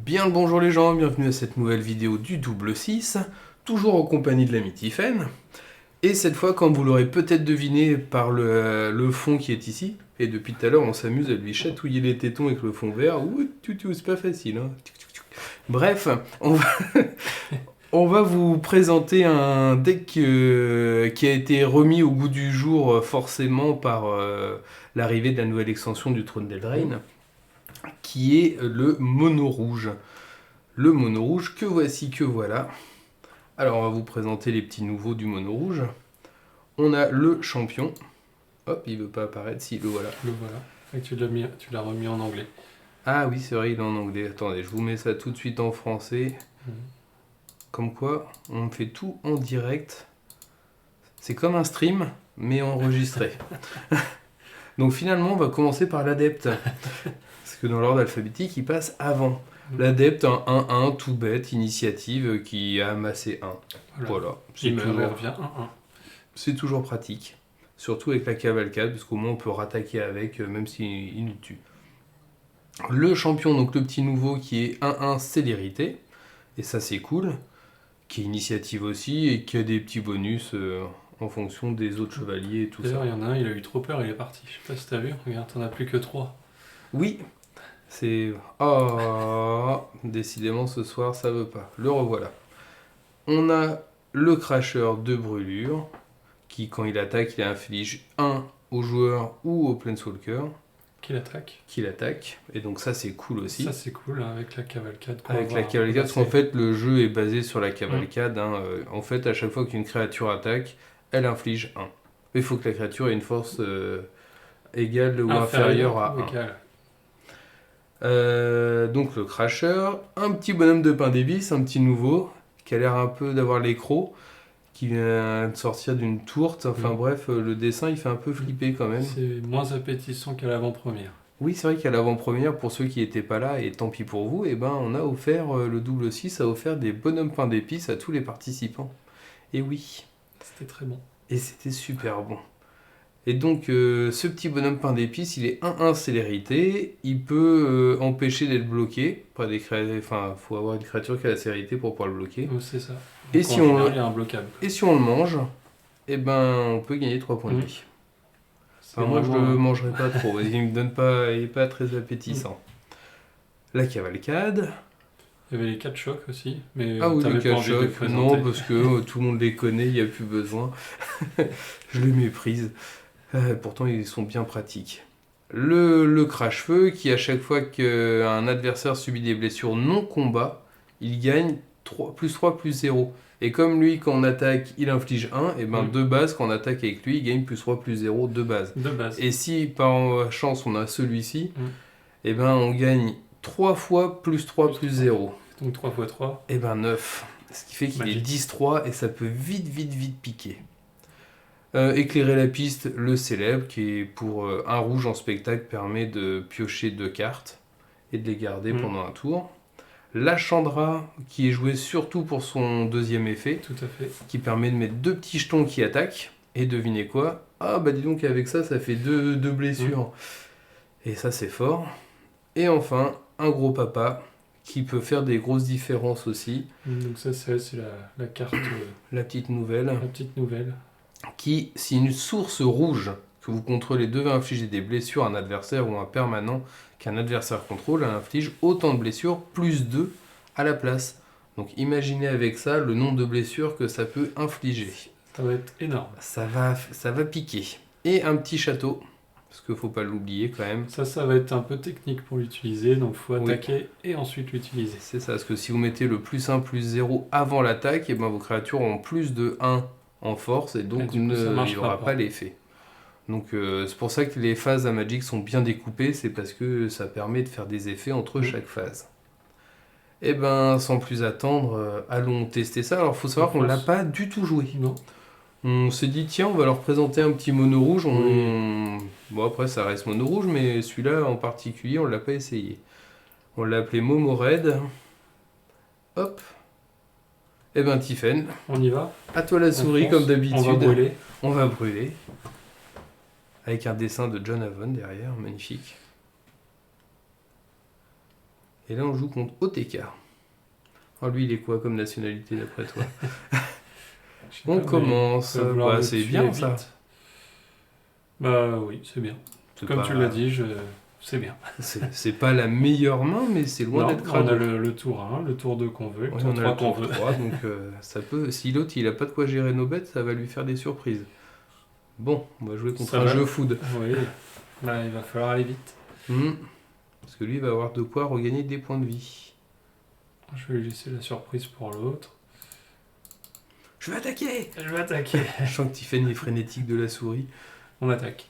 Bien le bonjour les gens, bienvenue à cette nouvelle vidéo du double 6, toujours en compagnie de l'ami Tiffen. Et cette fois, comme vous l'aurez peut-être deviné par le fond qui est ici, et depuis tout à l'heure on s'amuse à lui chatouiller les tétons avec le fond vert, ouh, c'est pas facile. Hein. Bref, on va vous présenter un deck qui a été remis au goût du jour forcément par l'arrivée de la nouvelle extension du Trône d'Eldraine, qui est le mono rouge. Le mono rouge, que voici, que voilà. Alors, on va vous présenter les petits nouveaux du mono rouge. On a le champion. Hop, il veut pas apparaître. Si, le voilà. Le voilà. Et tu l'as remis en anglais. Ah oui, c'est vrai, il est en anglais. Attendez, je vous mets ça tout de suite en français. Comme quoi, on fait tout en direct. C'est comme un stream, mais enregistré. Donc finalement, on va commencer par l'adepte. Parce que dans l'ordre alphabétique, il passe avant. L'adepte, un 1-1 tout bête, initiative qui a amassé 1. Voilà. Il revient 1-1. C'est toujours pratique. Surtout avec la cavalcade, parce qu'au moins on peut rattaquer avec, même s'il nous tue. Le champion, donc le petit nouveau qui est 1-1 célérité. Et ça c'est cool. Qui est initiative aussi et qui a des petits bonus en fonction des autres chevaliers et tout ça. D'ailleurs, il y en a un, il a eu trop peur, il est parti. Je sais pas si t'as vu, regarde, t'en as plus que 3. Oui, c'est... Oh, décidément ce soir ça veut pas. Le revoilà. On a le cracheur de brûlure, qui quand il attaque, il inflige 1 au joueur ou au planeswalker. Qui l'attaque. Et donc ça c'est cool aussi. Ça c'est cool, hein, avec la cavalcade. Avec la cavalcade, parce qu'en fait le jeu est basé sur la cavalcade. En fait, à chaque fois qu'une créature attaque, elle inflige 1. Il faut que la créature ait une force égale ou inférieure à 1. Donc le cracheur, un petit bonhomme de pain d'épices, un petit nouveau, qui a l'air un peu d'avoir l'écro, qui vient de sortir d'une tourte. Enfin bref, le dessin il fait un peu flipper quand même. C'est moins appétissant qu'à l'avant-première. Oui, c'est vrai qu'à l'avant-première, pour ceux qui n'étaient pas là, et tant pis pour vous, eh ben, on a offert, le double 6 a offert des bonhommes pain d'épices à tous les participants. Et oui. C'était très bon. Et c'était super bon. Et donc, ce petit bonhomme pain d'épices, il est 1-1 célérité. Il peut empêcher d'être bloqué. Enfin, il faut avoir une créature qui a la célérité pour pouvoir le bloquer. C'est ça. Donc, et, si on... il est imbloquable. Et si on le mange, eh ben, on peut gagner 3 points de vie. Enfin, moi, je ne le mangerai pas trop. Il n'est pas très appétissant. La cavalcade. Il y avait les 4 chocs aussi. Mais ah oui, les 4 chocs. Non, parce que tout le monde les connaît, il n'y a plus besoin. Je les méprise. Pourtant, ils sont bien pratiques. Le crache-feu, qui à chaque fois qu'un adversaire subit des blessures non combat, il gagne plus 3, plus 0. Et comme lui, quand on attaque, il inflige 1, et ben de base, quand on attaque avec lui, il gagne plus 3, plus 0 de base. Et si par chance on a celui-ci, et ben on gagne 3 fois plus 3, plus 0. Donc 3 x 3. Et ben 9. Ce qui fait qu'il est 10-3 et ça peut vite piquer. Éclairer la piste, le célèbre, qui est pour un rouge en spectacle, permet de piocher 2 cartes et de les garder pendant un tour. La Chandra, qui est jouée surtout pour son deuxième effet, tout à fait, qui permet de mettre 2 petits jetons qui attaquent. Et devinez quoi? Ah bah dis donc, avec ça, ça fait 2 blessures. Et ça, c'est fort. Et enfin, un gros papa, qui peut faire des grosses différences aussi. Donc ça, c'est la carte... la petite nouvelle. La petite nouvelle. Qui, si une source rouge que vous contrôlez devait infliger des blessures à un adversaire ou à un permanent qu'un adversaire contrôle, elle inflige autant de blessures, plus 2 à la place. Donc imaginez avec ça le nombre de blessures que ça peut infliger. Ça va être énorme. Ça va piquer. Et un petit château, parce qu'il ne faut pas l'oublier quand même. Ça va être un peu technique pour l'utiliser, donc il faut attaquer et ensuite l'utiliser. C'est ça, parce que si vous mettez le plus 1, plus 0 avant l'attaque, et ben vos créatures ont plus de 1 en force, et donc il n'y aura pas l'effet. Donc c'est pour ça que les phases à Magic sont bien découpées, c'est parce que ça permet de faire des effets entre chaque phase. Et ben sans plus attendre, allons tester ça. Alors il faut savoir qu'on ne l'a pas du tout joué. Non. On s'est dit tiens, on va leur présenter un petit mono rouge. Bon après ça reste mono rouge, mais celui-là en particulier on ne l'a pas essayé. On l'a appelé Momo Red. Hop. Et ben Tiffen. On y va. À toi la souris comme d'habitude. On va brûler. On va brûler. Avec un dessin de John Avon derrière, magnifique. Et là, on joue contre OTK. Alors lui, il est quoi comme nationalité d'après toi? Je sais On pas, mais commence. il va vouloir Bah, le c'est tuer bien vite. ça. Bah oui, c'est bien. C'est Comme pas... tu l'as dit, c'est bien. c'est pas la meilleure main, mais c'est loin Non, d'être on a crado. le tour 1, le tour 2 qu'on veut, le Ouais, tour on a 3 le qu'on tour veut. 3, donc ça peut. Si l'autre il a pas de quoi gérer nos bêtes, ça va lui faire des surprises. Bon, on va jouer contre Ça un va. jeu food. Oui, là, il va falloir aller vite. Parce que lui il va avoir de quoi regagner des points de vie. Je vais lui laisser la surprise pour l'autre. Je vais attaquer. Je vais attaquer. Je sens que Tiffen est frénétique de la souris. On attaque.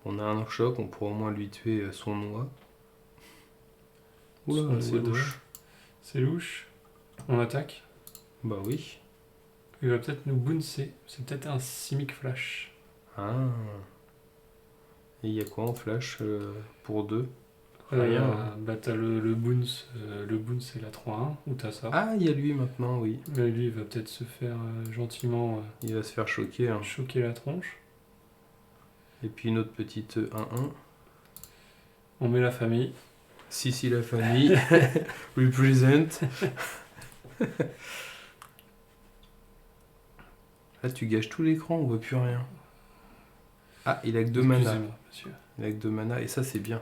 On a un choc, on pourra au moins lui tuer son noix. Oula, Son c'est noix de- louche. C'est louche. On attaque. Bah oui. Il va peut-être nous bouncer. C'est peut-être un Simic Flash. Ah. Et il y a quoi en flash pour 2? Bah t'as le bounce. Le bounce c'est la 3-1. Ou t'as ça. Ah, il y a lui maintenant, oui. Lui il va peut-être se faire gentiment Il va se faire choquer. Hein. choquer la tronche. Et puis une autre petite 1-1. On met la famille. Si, la famille. Represent. Là, tu gâches tout l'écran, on voit plus rien. Ah, il a que 2 mana. Excusez-moi, monsieur. Il a que 2 mana, et ça, c'est bien.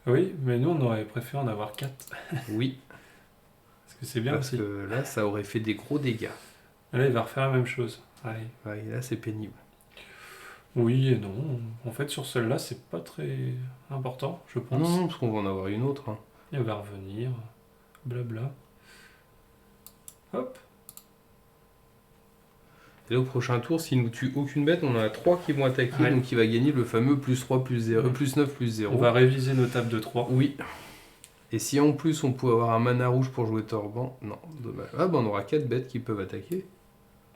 Oui, mais nous on aurait préféré en avoir 4. Oui, Parce que c'est bien parce aussi. que là, ça aurait fait des gros dégâts. Là il va refaire la même chose. Allez. Ouais, et là, c'est pénible. Oui et non. En fait, sur celle-là, c'est pas très important, je pense. Non, parce qu'on va en avoir une autre. Hein. Il va revenir. Blabla. Hop. Et là, au prochain tour, s'il nous tue aucune bête, on en a 3 qui vont attaquer, Ouais. donc il va gagner le fameux plus 3, plus 0, plus 9, plus 0. On va réviser nos tables de 3. Oui. Et si en plus on peut avoir un mana rouge pour jouer Torban, non, dommage. Ah bah on aura 4 bêtes qui peuvent attaquer.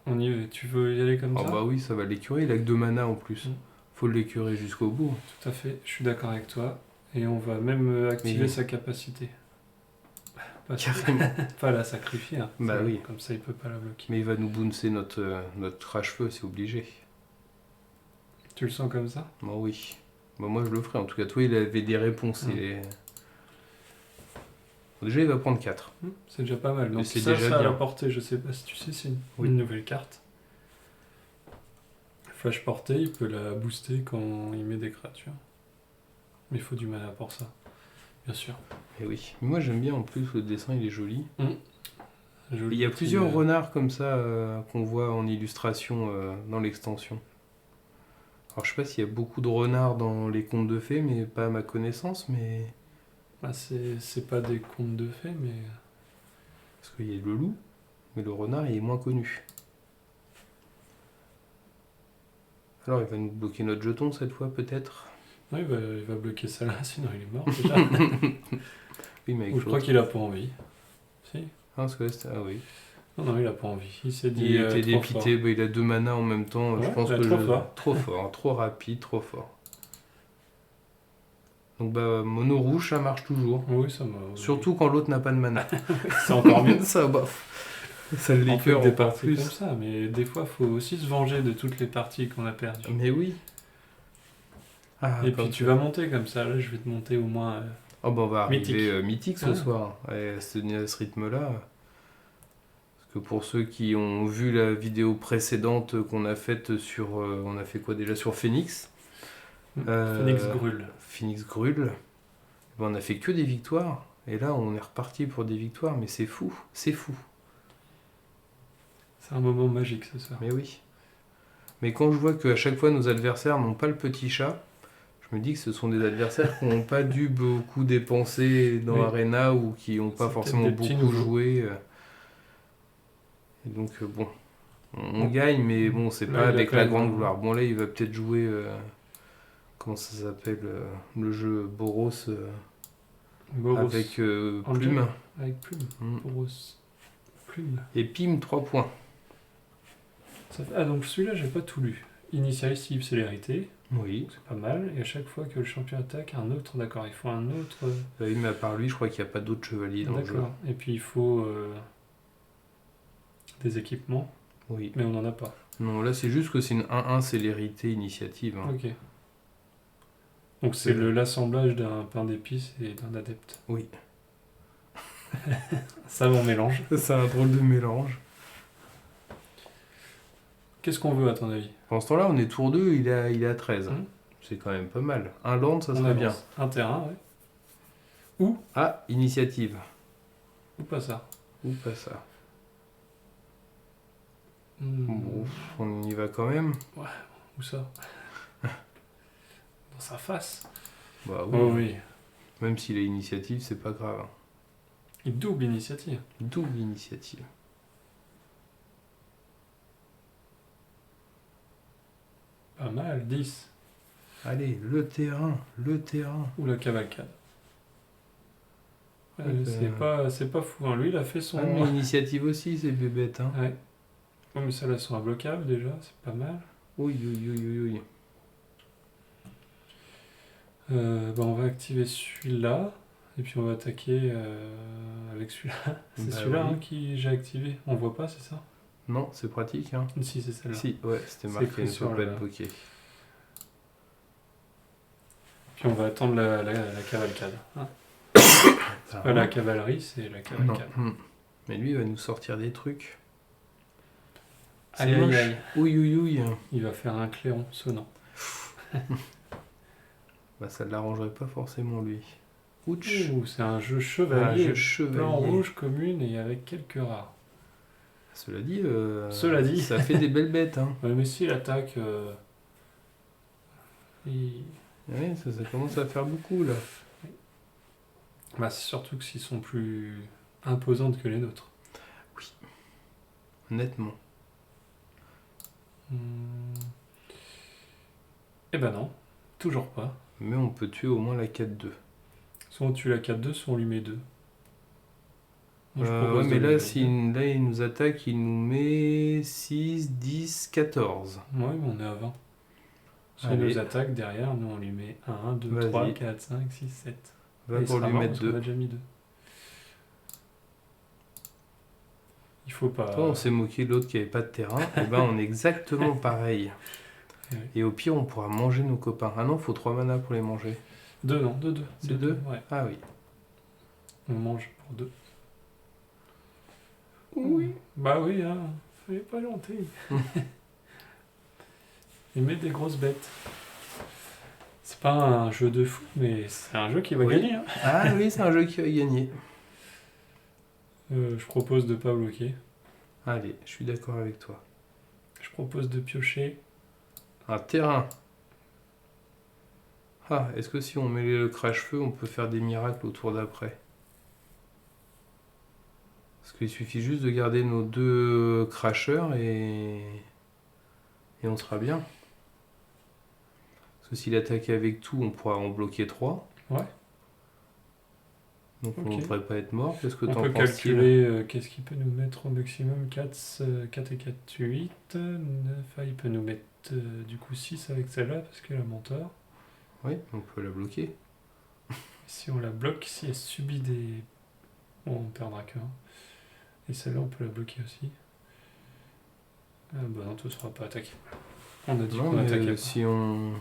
On y va. Tu veux y aller comme Ah ça? bah oui, ça va l'écurer, il a que 2 mana en plus. Mm. Faut l'écurer jusqu'au bout. Tout à fait, je suis d'accord avec toi. Et on va même activer Mais- sa capacité. Pas, Carrément. pas la sacrifier. Hein. Bah Ça, oui. Comme ça, il peut pas la bloquer. Mais il va nous bouncer notre crash-feu, c'est obligé. Tu le sens comme ça? Bah oui. Bah moi je le ferai, en tout cas toi il avait des réponses. Mm. Bon, déjà il va prendre 4. C'est déjà pas mal. Donc c'est ça, déjà ça bien. a porté, je sais pas si tu sais, c'est Oui. une nouvelle carte. Flash portée, il peut la booster quand il met des créatures. Mais il faut du mana pour ça, bien sûr. Et oui. Mais moi j'aime bien en plus, le dessin il est joli. Joli Il y a petit, plusieurs renards comme ça qu'on voit en illustration dans l'extension. Alors je sais pas s'il y a beaucoup de renards dans les contes de fées, mais pas à ma connaissance, mais... Ah, c'est pas des contes de fées, mais... Parce qu'il y a le loup, mais le renard il est moins connu. Alors il va nous bloquer notre jeton cette fois peut-être. Ouais, il va bloquer ça là, sinon il est mort déjà. Oui mais avec Ou je crois l'autre. qu'il a pas envie. Si. Ah, parce que là, c'était- ah oui. Non, il a pas envie. Il s'est dit Il était trop dépité, bah, il a 2 manas en même temps. Je Ouais, pense bah, que trop fort. trop fort, trop rapide, trop fort. Donc bah mono rouge ça marche toujours. fort. Oui, ça m'a... Surtout quand l'autre n'a pas de mana. c'est encore mieux. Ça bof. Ça le On fait liqueur des encore parties comme plus. ça, mais des fois, faut aussi se venger de toutes les parties qu'on a perdues. Mais oui. Ah, Et comme puis tu ça. vas monter comme ça, là je vais te monter au moins... Oh bah on va Mythique. arriver mythique ce Ouais. soir. Et à ce rythme-là. Parce que pour ceux qui ont vu la vidéo précédente qu'on a faite sur... on a fait quoi déjà sur Phoenix Phoenix Grul. Phoenix Grul. Ben, on a fait que des victoires. Et là on est reparti pour des victoires. Mais c'est fou. C'est fou. C'est un moment magique ce soir. Mais oui. Mais quand je vois qu'à chaque fois nos adversaires n'ont pas le petit chat, je me dis que ce sont des adversaires qui n'ont pas dû beaucoup dépenser dans Oui. Arena ou qui n'ont pas C'est forcément peut-être des petits beaucoup nouveaux. joué. Et donc bon, on gagne, mais bon, c'est Là, pas il a avec quand la même grande un- gloire. Bon là, il va peut-être jouer, comment ça s'appelle, le jeu Boros Boros. avec Angel. Plume. Avec Plume. Mm. Boros. Plume. Et Pim, 3 points. Ah, donc celui-là, j'ai pas tout lu. Initiative, célérité, Oui. c'est pas mal. Et à chaque fois que le champion attaque, un autre, d'accord, il faut un autre. Oui, mais à part lui, je crois qu'il n'y a pas d'autres chevaliers dans le jeu. D'accord. Et puis il faut des équipements, Oui. mais on n'en a pas. Non, là c'est juste que c'est une 1-1 célérité initiative. Hein. Ok. Donc c'est l'assemblage d'un pain d'épices et d'un adepte. Oui. Ça, on mélange. C'est un drôle de mélange. Qu'est-ce qu'on veut à ton avis? Pendant ce temps-là, on est tour 2, il est à 13. Hmm. C'est quand même pas mal. Un land, ça On serait bien. avance. Un terrain, ouais. Ah, initiative. Ou pas ça. Ou pas ça. Hmm. Ouf, on y va quand même. Où ça? Dans sa face. Bah oui. Oh oui. Même s'il a initiative, c'est pas grave. Il double initiative. Double initiative. Pas mal, 10. Allez, le terrain, le terrain. Ou la cavalcade. Ouais, C'est pas fou, hein. Lui, il a fait son... Ah, mais initiative aussi, c'est bébête, hein. Ouais. Oh, mais celles-là sont imbloquables déjà, c'est pas mal. Oui, oui, oui, oui, oui. On va activer celui-là. Et puis on va attaquer avec celui-là. C'est Bah celui-là oui. hein, qui j'ai activé. On voit pas, c'est ça? Non, c'est pratique, hein. Si, c'est celle-là. Si, ouais, c'était C'est marqué, écrit ne faut sur pas le- être bloqué. Puis on va attendre la cavalcade. Hein. Ah, Pas la cavalerie, c'est la non. cavalcade. Mais lui, il va nous sortir des trucs. Aïe, C'est aïe, moche. aïe. Oui, oui, oui. Il va faire un clairon sonnant. Bah, ça ne l'arrangerait pas forcément, lui. Ouch. Ouh, c'est un jeu Un chevalier. jeu chevalier. Blanc, rouge, commune et avec quelques rares. Cela dit, Cela dit. ça fait des belles bêtes, hein. Ouais, mais s'il attaque... Oui, ça commence à faire beaucoup, là. Bah, c'est surtout que s'ils sont plus imposantes que les nôtres. Honnêtement. Eh ben non, toujours pas. Mais on peut tuer au moins la 4-2. Soit on tue la 4-2, soit on lui met 2. Ouais, mais là, là, il nous attaque, il nous met 6, 10, 14. Ouais, mais on est à 20. Soit il Allez. nous attaque derrière, nous on lui met 1, 2, Vas-y. 3, 4, 5, 6, 7. Va pour lui mettre 2. On a déjà mis 2. Il faut pas... Toi, on s'est moqué de l'autre qui avait pas de terrain. Et ben, on est exactement pareil. Eh oui. Et au pire, on pourra manger nos copains. Ah non, faut 3 mana pour les manger. 2, non, 2, 2. C'est 2 Ouais, Ah oui. on mange pour 2. Oui. Bah oui, hein, il est pas gentil. Il met des grosses bêtes. C'est pas un jeu de fou, mais c'est un jeu qui va Oui. gagner. Hein. Ah oui, c'est un jeu qui va gagner. Je propose de pas bloquer. Allez, je suis d'accord avec toi. Je propose de piocher. Un terrain. Ah, est-ce que si on met le crash-feu, on peut faire des miracles au tour d'après? Parce qu'il suffit juste de garder nos 2 crashers et on sera bien. Parce que s'il attaque avec tout, on pourra en bloquer 3. Ouais. Donc on Ok. ne devrait pas être mort. Qu'est-ce que On t'en peut penses, calculer qu'est-ce qu'il peut nous mettre au maximum. 4 et 4, 8. 9, il peut nous mettre du coup 6 avec celle-là parce qu'elle a menteur. Oui, on peut la bloquer. Si on la bloque, si elle subit des... Bon, on perdra qu'un. Et celle-là, on peut la bloquer aussi. Ah bah non, tout ne sera pas attaqué. On a dit Non, qu'on attaquait mais pas. si on...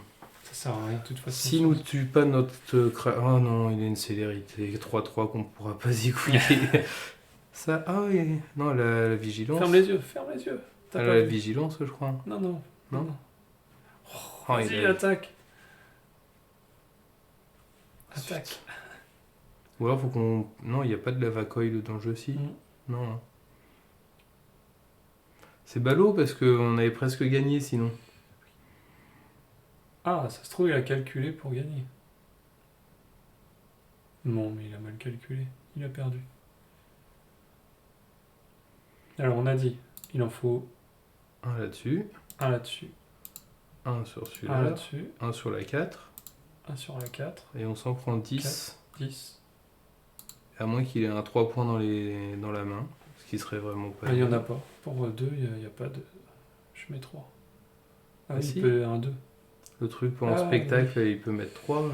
Ça sert à rien de toute façon. Si nous tue pas notre ah non, il a une célérité 3-3 qu'on pourra pas zigouiller. Ça, ah oui, non, la vigilance. Ferme les yeux, ferme les yeux. T'as Elle pas a la vu. vigilance, je crois. Non, non. Non. Oh, Vas-y, il a- attaque. Attaque. Ou alors faut qu'on... Non, il n'y a pas de lava coil dans le jeu, si. Mm. Non. Hein. C'est ballot parce qu'on avait presque gagné sinon. Ah, ça se trouve, il a calculé pour gagner. Non, mais il a mal calculé. Il a perdu. Alors, on a dit, il en faut Un là-dessus, un là-dessus, un sur un celui-là, là-dessus, un sur la 4, un sur la 4, et on s'en prend 10. 10. À moins qu'il ait un 3 points dans la main, ce qui serait vraiment pas... Ah, il n'y en a pas. Pour 2, il n'y a pas de... Je mets 3. Ah, Ah, il si. peut un 2. Le truc pour un Ah, spectacle, il peut mettre 3.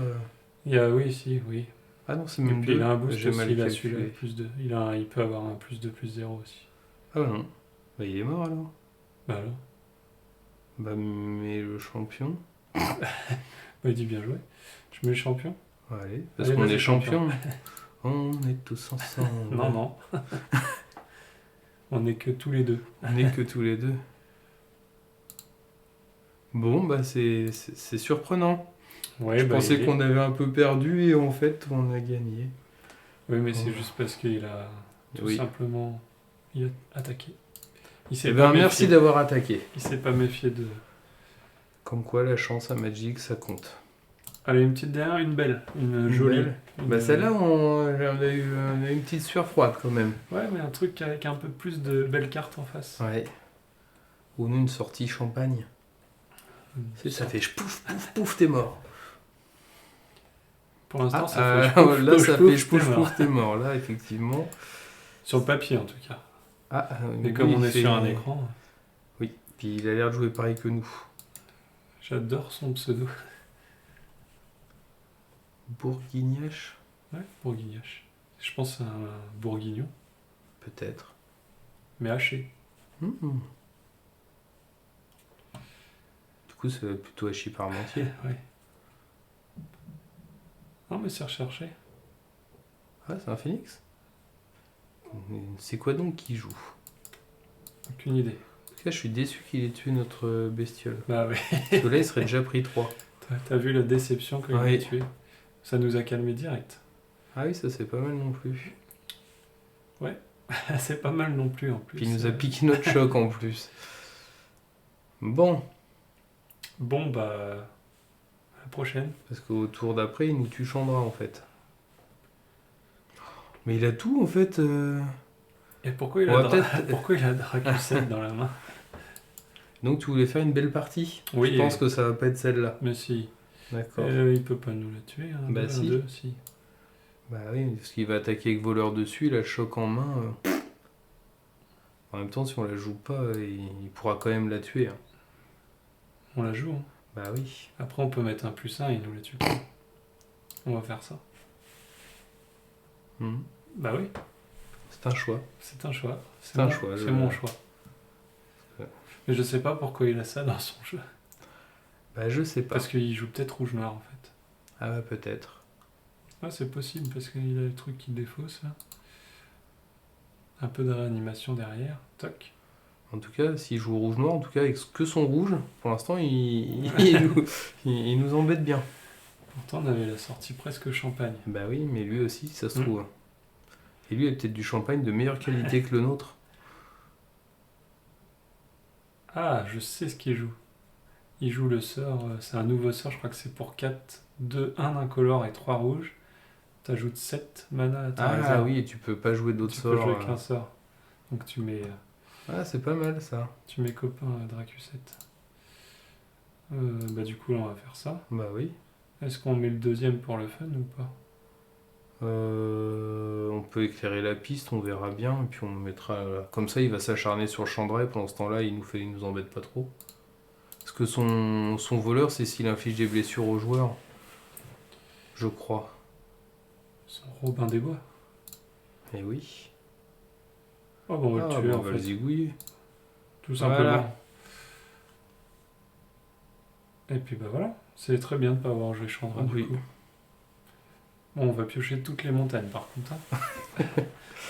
Il y a, oui, si, oui. Ah non, c'est Et même puis 2. il a un boost J'ai aussi, mal il a celui-là, calculé. plus 2. Il peut avoir un plus 2, plus 0 aussi. Ah non. Bah il est mort alors. Bah alors. Bah mais le champion... Bah, il dit bien joué. Je mets le champion. Allez, parce Allez, qu'on vas-y, est champion. On est tous ensemble. Non, non. On n'est que tous les deux. On n'est que tous les deux. Bon, bah c'est surprenant. Ouais, Je bah, pensais il est- qu'on avait un peu perdu et en fait on a gagné. Oui, mais c'est Oh. juste parce qu'il a tout Oui. simplement il a attaqué. Il s'est Eh pas ben, merci méfié. d'avoir attaqué. Il s'est pas méfié de. Comme quoi la chance à Magic ça compte. Allez, une petite dernière, une belle, une Une jolie. belle. Une- Bah celle-là on a eu une petite sueur froide quand même. Ouais, mais un truc avec un peu plus de belles cartes en face. Ouais. Ou nous une sortie champagne. Une Tu sais, ça sorte- fait pouf pouf pouf t'es mort. Pour l'instant, Ah, ça fait ch'pouf, là ch'pouf, ça ch'pouf, fait pouf t'es mort. pouf t'es mort là effectivement. Sur le papier en tout cas. Ah, Mais oui, comme on il est fait- sur un écran, Oui, puis il a l'air de jouer pareil que nous. j'adore son pseudo. Bourguignache, Ouais, Bourguignache. Je pense à un bourguignon, peut-être. mais haché. Hmm. Du coup, c'est plutôt Hachi Parmentier. Ouais. Non, mais c'est recherché. Ah, c'est un phénix. C'est quoi donc qui joue? Aucune idée. En tout cas, je suis déçu qu'il ait tué notre bestiole. Bah ouais. Parce que là, il serait déjà pris 3. T'as vu la déception quand il Oui. l'a tué. Ça nous a calmé direct. Ah oui, ça c'est pas mal non plus. C'est pas mal non plus en plus. Puis il nous a piqué notre choc en plus. Bon, Bon, bah. À la prochaine. parce qu'au tour d'après, il nous tue Chandra en fait. Mais il a tout en fait. Et pourquoi il On a, va peut-être- pourquoi il a Dracuset dans la main? Donc tu voulais faire une belle partie. Oui, Je pense que ça va pas être celle-là. mais si. D'accord. Il peut pas nous la tuer. Hein, Bah un, si. deux, si. Bah oui, parce qu'il va attaquer avec voleur dessus, il a le choc en main. En même temps, si on la joue pas, il pourra quand même la tuer. Hein. On la joue. Hein. Bah oui. Après, on peut mettre un +1 et il nous la tue pas. On va faire ça. Mhm. Bah oui, C'est un choix. c'est un choix. C'est un mon- choix, C'est je- mon choix. Ouais. Mais je sais pas pourquoi il a ça dans son jeu. Bah je sais pas. Parce qu'il joue peut-être rouge-noir en fait. Ah bah peut-être. Ah, c'est possible parce qu'il a le truc qui défausse là. Un peu de réanimation derrière. Toc. En tout cas, s'il joue rouge-noir, en tout cas avec que son rouge, pour l'instant, il nous embête bien. Pourtant, on avait la sortie presque champagne. Bah oui, mais lui aussi, ça se Mm. trouve. Et lui a peut-être du champagne de meilleure qualité que le nôtre. Ah, je sais ce qu'il joue. Il joue le sort, c'est un nouveau sort, je crois que c'est pour 4, 2, 1 incolore et 3 rouges. T'ajoutes 7 mana à ta Ah réserve. oui, et tu peux pas jouer d'autres Tu peux sorts. jouer qu'un sort. Donc tu mets Ah, c'est pas mal ça. copain à Dracuset. Bah du coup là on va faire ça. Bah oui. Est-ce qu'on met le deuxième pour le fun ou pas? On peut éclairer la piste, on verra bien, et puis on mettra. Comme ça, il va s'acharner sur Chandra, et pendant ce temps-là, il nous embête pas trop. Parce que son voleur, c'est s'il inflige des blessures aux joueurs. Je crois. Son Robin des Bois. Eh oui. Oh bah on va Ah, le tuer bon, en on va le fait. zigouiller. Tout simplement. Voilà. Et puis bah voilà. C'est très bien de pas avoir joué Chandra Oui. du coup. Bon, on va piocher toutes les montagnes par contre. Hein.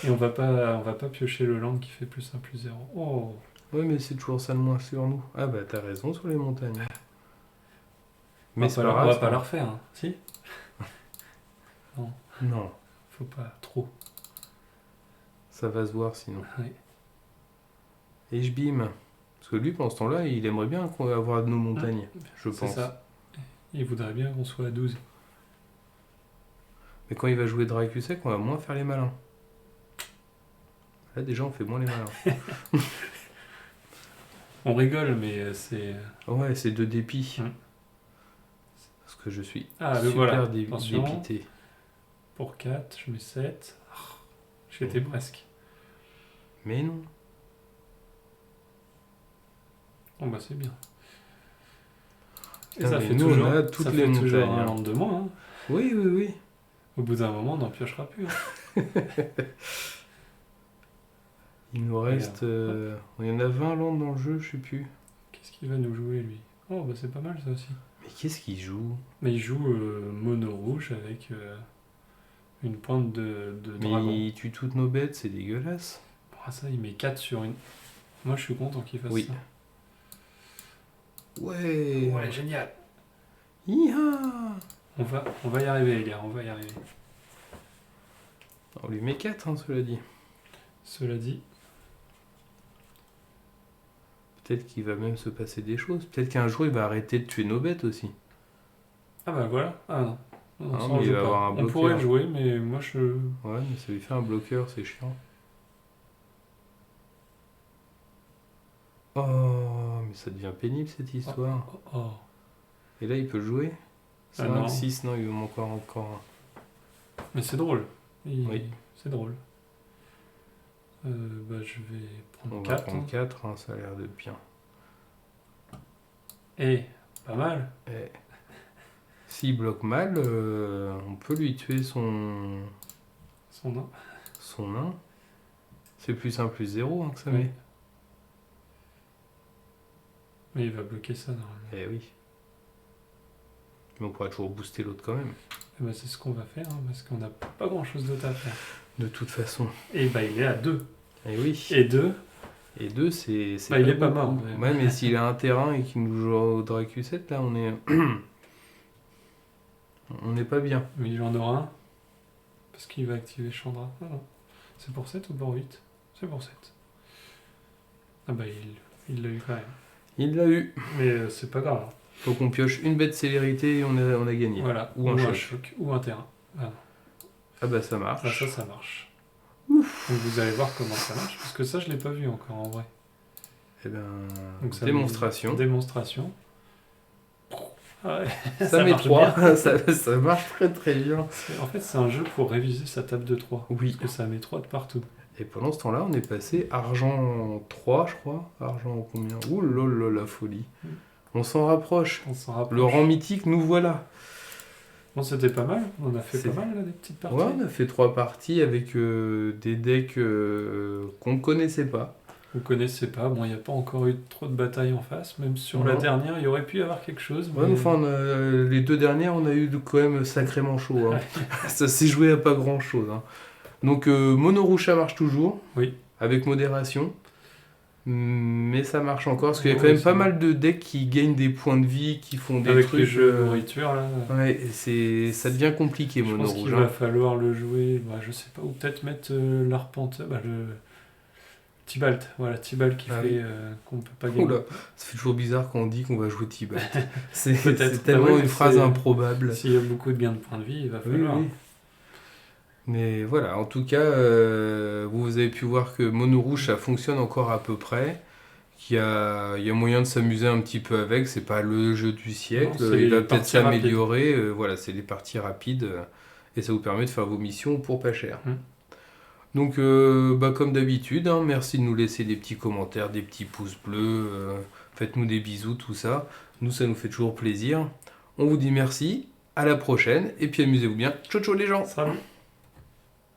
Et on va pas piocher le land qui fait +1 +0. Oh. Ouais, mais c'est toujours ça de moins sur nous. Ah bah t'as raison sur les montagnes. Mais c'est pas on grave. va ça. pas la refaire, hein. Si? Non, Faut pas trop. ça va se voir sinon. Ouais. Et je bim. Parce que lui, pendant ce temps-là, il aimerait bien avoir nos montagnes, je C'est pense. ça. Il voudrait bien qu'on soit à 12. Mais quand il va jouer Dracusec, on va moins faire les malins. Là, déjà, on fait moins les malins. On rigole, mais c'est... Ouais, c'est de dépit. Mm. Parce que je suis Ah, le super voilà. dé- Attention. dépité. Pour 4, je mets 7. J'étais presque. Mais non. Bon bah c'est bien. Et Putain, ça mais fait nous, toujours, on a toutes ça les fait toujours montagnes, un hein. land de moins. Hein. Oui, oui, oui. Au bout d'un moment, on n'en piochera plus. Hein. Il nous reste... il y en a 20 landes dans le jeu, je sais plus. Qu'est-ce qu'il va nous jouer, lui? Oh bah c'est pas mal ça aussi. Mais qu'est-ce qu'il joue? Mais il joue mono rouge avec une pointe de dragon. Mais il tue toutes nos bêtes, c'est dégueulasse. Ah, ça, il met 4 sur une. Moi, je suis content qu'il fasse Oui. ça. Ouais. Ouais, génial. Hi-ha. On va y arriver, les gars, on va y arriver. On lui met 4, hein, cela dit. Cela dit, Peut-être qu'il va même se passer des choses. Peut-être qu'un jour, il va arrêter de tuer nos bêtes aussi. ah bah voilà. Ah non. Non, Ah, ça, mais on il joue va pas. avoir un On bloqueur. pourrait le jouer, mais moi, je... Ouais, mais ça lui fait un bloqueur, c'est chiant. Oh, mais ça devient pénible cette histoire. Oh. Et là, il peut le jouer? 5, non. 6, non, il me manque encore Mais c'est drôle. Oui. C'est drôle. Bah, je vais un. prendre On va 4. prendre 4, hein, ça a l'air de bien. Et pas mal. Et s'il bloque mal, on peut lui tuer son Son nain. nain. C'est plus 1 plus 0 hein, que ça Oui. met. Mais il va bloquer ça normalement. Eh oui. Mais on pourra toujours booster l'autre quand même. Et bah, c'est ce qu'on va faire, hein, parce qu'on n'a pas grand chose d'autre à faire. De toute façon. Et bah, il est à 2. Eh oui. Et 2. Et 2, c'est Bah, il est pas beaucoup. mort. Mais... Ouais, mais s'il a un terrain et qu'il nous joue au Dracu7, là, on est. On n'est pas bien. Mais il en aura un. Parce qu'il va activer Chandra. Ah non. C'est pour 7 ou pour 8? C'est pour 7. Ah bah, il l'a eu quand même. Il l'a eu. Mais c'est pas grave. Faut qu'on pioche une bête célérité et on a gagné. Voilà. Ou un choc. Ou un terrain. Ah, Ah bah ça marche. ah, ça marche. Donc vous allez voir comment ça marche. Parce que ça, je l'ai pas vu encore en vrai. Eh ben, Donc, ça démonstration. Démonstration. Ah ouais, Ça met marche 3. ça marche très très bien. En fait, c'est un jeu pour réviser sa table de 3. Oui. Parce que ça met 3 de partout. Et pendant ce temps-là, on est passé argent 3, je crois. Argent combien? Ouh là là, la folie. On s'en rapproche. On s'en rapproche. Le rang mythique, nous voilà. Bon, c'était pas mal. On a fait C'est- pas mal, là, des petites parties. Ouais, on a fait 3 parties avec des decks qu'on ne connaissait pas. Vous connaissez pas. Bon, il n'y a pas encore eu trop de batailles en face. Même sur la Non. dernière, il y aurait pu y avoir quelque chose. Ouais, mais- enfin, les 2 dernières, on a eu quand même sacrément chaud. Hein. Ça s'est joué à pas grand-chose. Hein. Donc, mono rouge, ça marche toujours. Oui. Avec modération. Mais ça marche encore, parce qu'il y a Ouais, quand même c'est pas bon. mal de decks qui gagnent des points de vie, qui font des Avec trucs... les jeux de nourriture, là. Ouais, et ça devient compliqué, Je mono pense qu'il rouge. va Hein. falloir le jouer. Bah, je sais pas. Ou peut-être mettre l'arpenteur. Bah, le Tibalt. Voilà, Tibalt qui Ah fait oui. qu'on peut pas gagner. Oula, ça fait toujours bizarre quand on dit qu'on va jouer Tibalt. C'est Peut-être. tellement Ah ouais, une phrase c'est- improbable. S'il y a beaucoup de gains de points de vie, il va Oui, falloir. oui. Mais voilà, en tout cas, vous avez pu voir que mono rouge, ça fonctionne encore à peu près. Il y a moyen de s'amuser un petit peu avec, c'est pas le jeu du siècle, Non, c'est il va les peut-être parties s'améliorer, voilà, c'est des parties rapides, et ça vous permet de faire vos missions pour pas cher. Donc, comme d'habitude, hein, merci de nous laisser des petits commentaires, des petits pouces bleus, faites-nous des bisous, tout ça, nous ça nous fait toujours plaisir. On vous dit merci, à la prochaine, et puis amusez-vous bien, ciao ciao les gens. Salut.